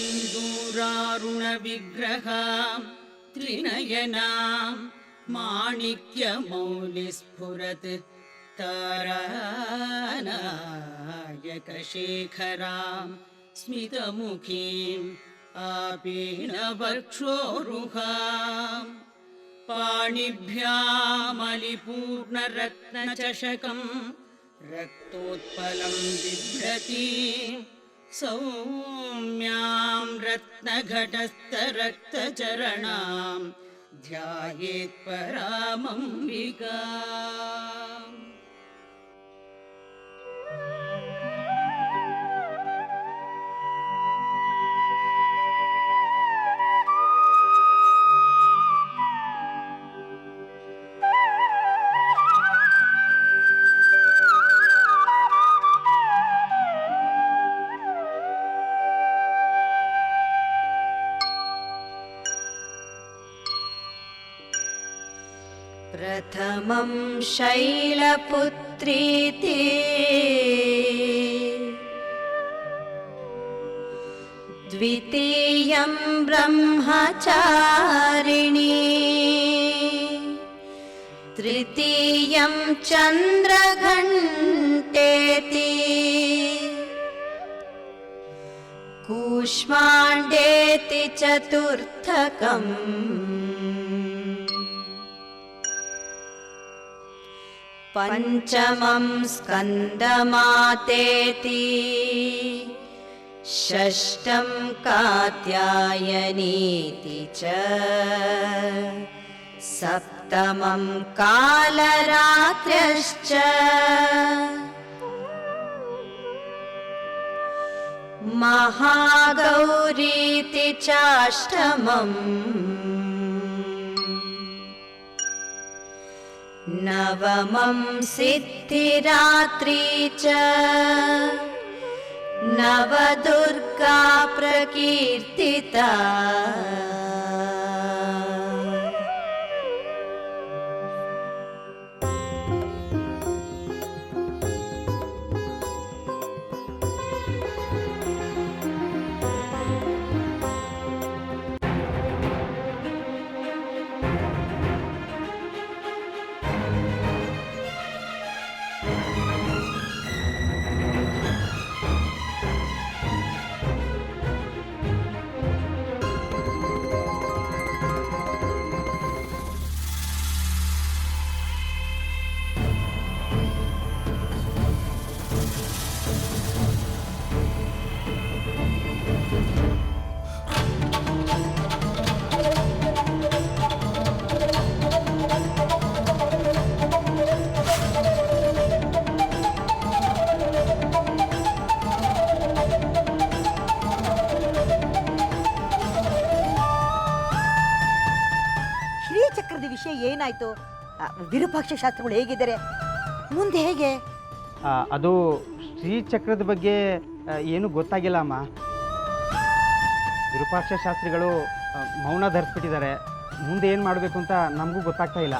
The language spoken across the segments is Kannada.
सिन्दूरारुणविग्रहां त्रिनयनां माणिक्यमौलिस्फुरत् तारानायकशेखरां स्मितमुखीम् आपीनवक्षोरुहां पाणिभ्यामलिपूर्णरत्नचषकं रक्तोत्पलं बिभ्रतीं सौम्यां रत्नघटस्थरक्तचरणां ध्यायेत् परामम्बिकाम्। प्रथमं शैलपुत्रीति द्वितीयं ब्रह्मचारिणी तृतीयं चन्द्रघण्टेति कूष्माण्डेति चतुर्थकम् पंचमं स्कन्दमातेति षष्ठं कात्यायनीति च सप्तमं कालरात्र्यश्च महागौरीति चाष्टमम् नवमं सिद्धिरात्रि च नवदुर्गा प्रकीर्तिता ವಿಷಯ ಏನಾಯ್ತು? ವಿರೂಪಾಕ್ಷ ಶಾಸ್ತ್ರಿಗಳು ಹೇಗಿದ್ದಾರೆ? ಮುಂದೆ ಹೇಗೆ? ಅದು ಶ್ರೀಚಕ್ರದ ಬಗ್ಗೆ ಏನು ಗೊತ್ತಾಗಿಲ್ಲ ಅಮ್ಮ. ವಿರೂಪಾಕ್ಷ ಶಾಸ್ತ್ರಿಗಳು ಮೌನ ಧರಿಸ್ಬಿಟ್ಟಿದ್ದಾರೆ. ಮುಂದೆ ಏನು ಮಾಡಬೇಕು ಅಂತ ನಮಗೂ ಗೊತ್ತಾಗ್ತಾ ಇಲ್ಲ.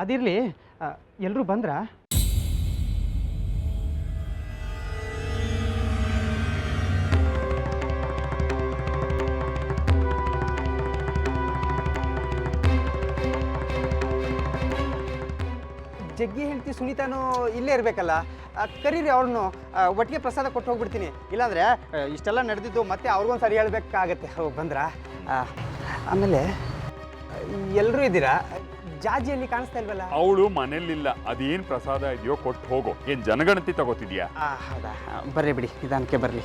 ಅದಿರಲಿ, ಎಲ್ಲರೂ ಬಂದ್ರಾ? ಜಗ್ಗಿ ಹೇಳ್ತಿ ಸುನೀತಾನು ಇಲ್ಲೇ ಇರಬೇಕಲ್ಲ, ಕರೀರಿ ಅವ್ರನ್ನು. ಒಟ್ಟಿಗೆ ಪ್ರಸಾದ ಕೊಟ್ಟು ಹೋಗ್ಬಿಡ್ತೀನಿ. ಇಲ್ಲಾಂದರೆ ಇಷ್ಟೆಲ್ಲ ನಡೆದಿದ್ದು ಮತ್ತೆ ಅವ್ರಿಗೊಂದು ಸರಿ ಹೇಳ್ಬೇಕಾಗತ್ತೆ. ಬಂದ್ರಾ? ಆಮೇಲೆ ಎಲ್ಲರೂ ಇದ್ದೀರಾ? ಜಾಜಿಯಲ್ಲಿ ಕಾಣಿಸ್ತಾ ಇಲ್ವಲ್ಲ? ಅವಳು ಮನೇಲಿಲ್ಲ. ಅದೇನು ಪ್ರಸಾದ ಇದೆಯೋ ಕೊಟ್ಟು ಹೋಗೋ. ಏನು ಜನಗಣತಿ ತಗೋತಿದ್ಯಾ? ಹೌದಾ, ಬರ್ರಿ ಬಿಡಿ, ನಿಧಾನಕ್ಕೆ ಬರಲಿ.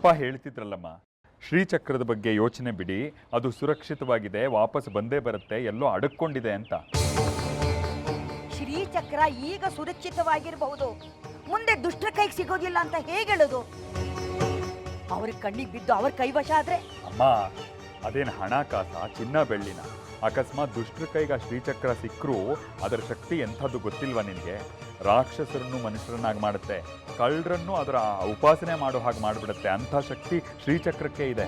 ಅಪ್ಪ ಹೇಳ್ತಿದ್ರಲ್ಲಮ್ಮ, ಶ್ರೀಚಕ್ರದ ಬಗ್ಗೆ ಯೋಚನೆ ಬಿಡಿ, ಅದು ಸುರಕ್ಷಿತವಾಗಿದೆ, ವಾಪಸ್ ಬಂದೇ ಬರುತ್ತೆ, ಎಲ್ಲೋ ಅಡಕ್ಕೊಂಡಿದೆ ಅಂತ. ಶ್ರೀಚಕ್ರ ಈಗ ಸುರಕ್ಷಿತವಾಗಿರಬಹುದು, ಮುಂದೆ ದುಷ್ಟರ ಕೈಗೆ ಸಿಗೋದಿಲ್ಲ ಅಂತ ಹೇಗೆ ಹೇಳೋದು? ಅವ್ರ ಕಣ್ಣಿಗೆ ಬಿದ್ದು ಅವ್ರ ಕೈವಶ ಆದ್ರೆ? ಅಮ್ಮ, ಅದೇನು ಹಣ ಕಾಸ, ಚಿನ್ನ ಬೆಳ್ಳಿನ? ಅಕಸ್ಮಾತ್ ದುಷ್ಟರ ಕೈಗೆ ಆ ಶ್ರೀಚಕ್ರ ಸಿಕ್ಕರೂ ಅದರ ಶಕ್ತಿ ಎಂಥದ್ದು ಗೊತ್ತಿಲ್ವಾ ನಿನಗೆ? ರಾಕ್ಷಸರನ್ನು ಮನುಷ್ಯರನ್ನಾಗಿ ಮಾಡುತ್ತೆ, ಕಳ್ಳರನ್ನು ಅದರ ಉಪಾಸನೆ ಮಾಡೋ ಹಾಗೆ ಮಾಡಿಬಿಡುತ್ತೆ. ಅಂಥ ಶಕ್ತಿ ಶ್ರೀಚಕ್ರಕ್ಕೆ ಇದೆ.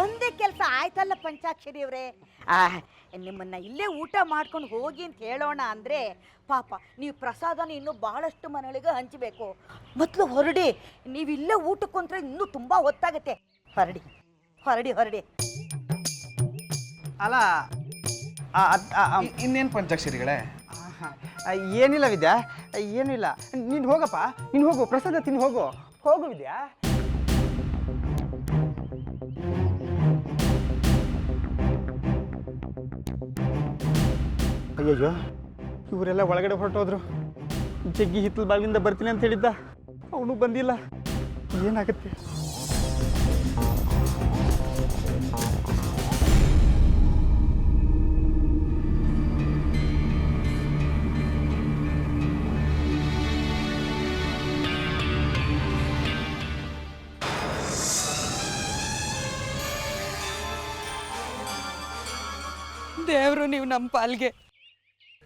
ಒಂದೇ ಕೆಲಸ ಆಯ್ತಲ್ಲ ಪಂಚಾಕ್ಷರಿ ಅವರೇ, ನಿಮ್ಮನ್ನ ಇಲ್ಲೇ ಊಟ ಮಾಡ್ಕೊಂಡು ಹೋಗಿ ಅಂತ ಹೇಳೋಣ ಅಂದ್ರೆ ಪಾಪ ನೀವು ಪ್ರಸಾದನ ಇನ್ನೂ ಬಹಳಷ್ಟು ಮನೆಗಳಿಗೆ ಹಂಚಬೇಕು. ಮೊದಲು ಹೊರಡಿ, ನೀವು ಇಲ್ಲೇ ಊಟಕ್ಕೆ ಕುಂತ್ರೆ ಇನ್ನೂ ತುಂಬಾ ಹೊತ್ತಾಗತ್ತೆ. ಹೊರಡಿ ಹೊರಡಿ ಹೊರಡಿ. ಅಲ್ಲ ಇನ್ನೇನು ಪಂಚಾಕ್ಷರಿಗಳೇ? ಏನಿಲ್ಲ ವಿದ್ಯಾ, ಏನಿಲ್ಲ. ನೀನು ಹೋಗಪ್ಪ, ನೀನು ಹೋಗು, ಪ್ರಸಾದ ತಿನ್ನು ಹೋಗು. ಹೋಗು ವಿದ್ಯಾ. ಅಯ್ಯಯ್ಯೋ, ಇವರೆಲ್ಲ ಒಳಗಡೆ ಹೊರಟೋದ್ರು. ಜಗ್ಗಿ ಹಿತ್ತಲ ಬಾಗಿಲಿಂದ ಬರ್ತೀನಿ ಅಂತ ಹೇಳಿದ್ದ, ಅವನು ಬಂದಿಲ್ಲ. ಏನಾಗುತ್ತೆ? ದೇವರು ನೀವು ನಮ್ಮ ಪಾಲ್ಗೆ,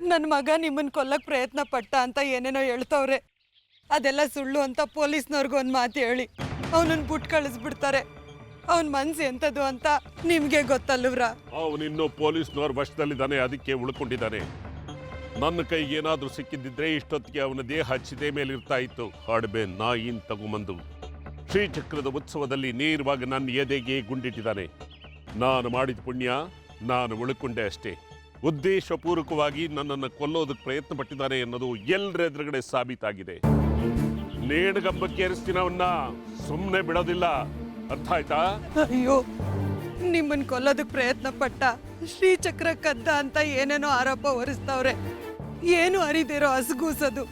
ನನ್ನ ಮಗ ನಿಮ್ಮನ್ನು ಕೊಲ್ಲಕ್ಕೆ ಪ್ರಯತ್ನ ಪಟ್ಟ ಅಂತ ಏನೇನೋ ಹೇಳ್ತವ್ರೆ. ಅದೆಲ್ಲ ಸುಳ್ಳು ಅಂತ ಪೊಲೀಸ್ನವ್ರಿಗೂ ಒಂದು ಮಾತು ಹೇಳಿ ಅವನನ್ನು ಬಿಟ್ಟು ಕಳಿಸ್ಬಿಡ್ತಾರೆ. ಅವನ ಮನ್ಸು ಎಂಥದ್ದು ಅಂತ ನಿಮಗೆ ಗೊತ್ತಲ್ವ್ರಾ? ಅವನಿನ್ನೂ ಪೊಲೀಸ್ನವ್ರ ವಶದಲ್ಲಿದ್ದಾನೆ, ಅದಕ್ಕೆ ಉಳ್ಕೊಂಡಿದ್ದಾನೆ. ನನ್ನ ಕೈಗೆ ಏನಾದರೂ ಸಿಕ್ಕಿದ್ದಿದ್ರೆ ಇಷ್ಟೊತ್ತಿಗೆ ಅವನ ದೇಹ ಚಿತೆ ಮೇಲೆ ಇರ್ತಾ ಇತ್ತು. ಅಡಬೆ ನಾಯಿನ್ ತಗೊಂಬಂದು ಶ್ರೀಚಕ್ರದ ಉತ್ಸವದಲ್ಲಿ ನೇರವಾಗಿ ನನ್ನ ಎದೆಗೆ ಗುಂಡಿಟ್ಟಿದ್ದಾನೆ. ನಾನು ಮಾಡಿದ ಪುಣ್ಯ, ನಾನು ಉಳ್ಕೊಂಡೆ ಅಷ್ಟೇ. ಉದ್ದೇಶಪೂರ್ವಕವಾಗಿ ನನ್ನನ್ನು ಕೊಲ್ಲೋದಕ್ಕೆ ಪ್ರಯತ್ನ ಪಟ್ಟಿದ್ದಾನೆ ಅನ್ನೋದು ಎಲ್ಲರ ಎದುರುಗಡೆ ಸಾಬೀತಾಗಿದೆ. ನೇಣಗಂಬಕ್ಕೆ ಏರಿಸ್ತೀನಿ ಅವನ್ನ, ಸುಮ್ಮನೆ ಬಿಡೋದಿಲ್ಲ. ಅರ್ಥ ಆಯ್ತಾ? ಅಯ್ಯೋ, ನಿಮ್ಮನ್ನು ಕೊಲ್ಲೋದಕ್ಕೆ ಪ್ರಯತ್ನ ಪಟ್ಟ, ಶ್ರೀಚಕ್ರ ಕದ್ದ ಅಂತ ಏನೇನೋ ಆರೋಪ ಹೊರಿಸ್ತವ್ರೆ. ಏನು ಅರಿದಿರೋ ಹಸಗೂಸದು.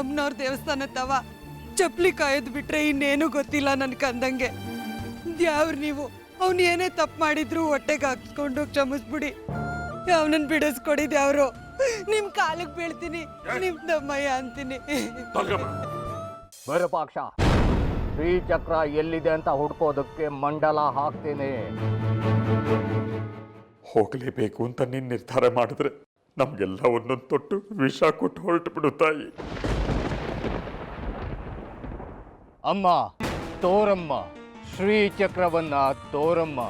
ಅಮ್ಮನವ್ರ ದೇವಸ್ಥಾನ ತವ ಚಪ್ಪಲಿ ಕಾಯೋದು ಬಿಟ್ರೆ ಇನ್ನೇನು ಗೊತ್ತಿಲ್ಲ ನನ್ ಕಂದಂಗೆ. ದ್ಯಾವ್ರು ನೀವು, ಅವ್ನು ಏನೇ ತಪ್ಪು ಮಾಡಿದ್ರು ಹೊಟ್ಟೆಗೆ ಹಾಕ್ಸ್ಕೊಂಡು ಕ್ಷಮಿಸ್ಬಿಡಿ. ಅವನನ್ನು ಬಿಡಿಸ್ಕೊಡಿ ದ್ಯಾವ್ರು. ನಿಮ್ ಕಾಲಿಗೆ ಬೀಳ್ತೀನಿ, ನಿಮ್ ದಮ್ಮಯ್ಯ ಅಂತೀನಿ. ವಿರೂಪಾಕ್ಷ, ಶ್ರೀಚಕ್ರ ಎಲ್ಲಿದೆ ಅಂತ ಹುಡ್ಕೋದಕ್ಕೆ ಮಂಡಲ ಹಾಕ್ತೇನೆ. ಹೋಗಲೇಬೇಕು ಅಂತ ನೀನು ನಿರ್ಧಾರ ಮಾಡಿದ್ರೆ ನಮಗೆಲ್ಲ ಒಂದೊಂದು ತೊಟ್ಟು ವಿಷ ಕೊಟ್ಟು ಹೊರಟು ಬಿಡು ತಾಯಿ. ಅಮ್ಮ ತೋರಮ್ಮ, ಶ್ರೀಚಕ್ರವನ್ನ ತೋರಮ್ಮ.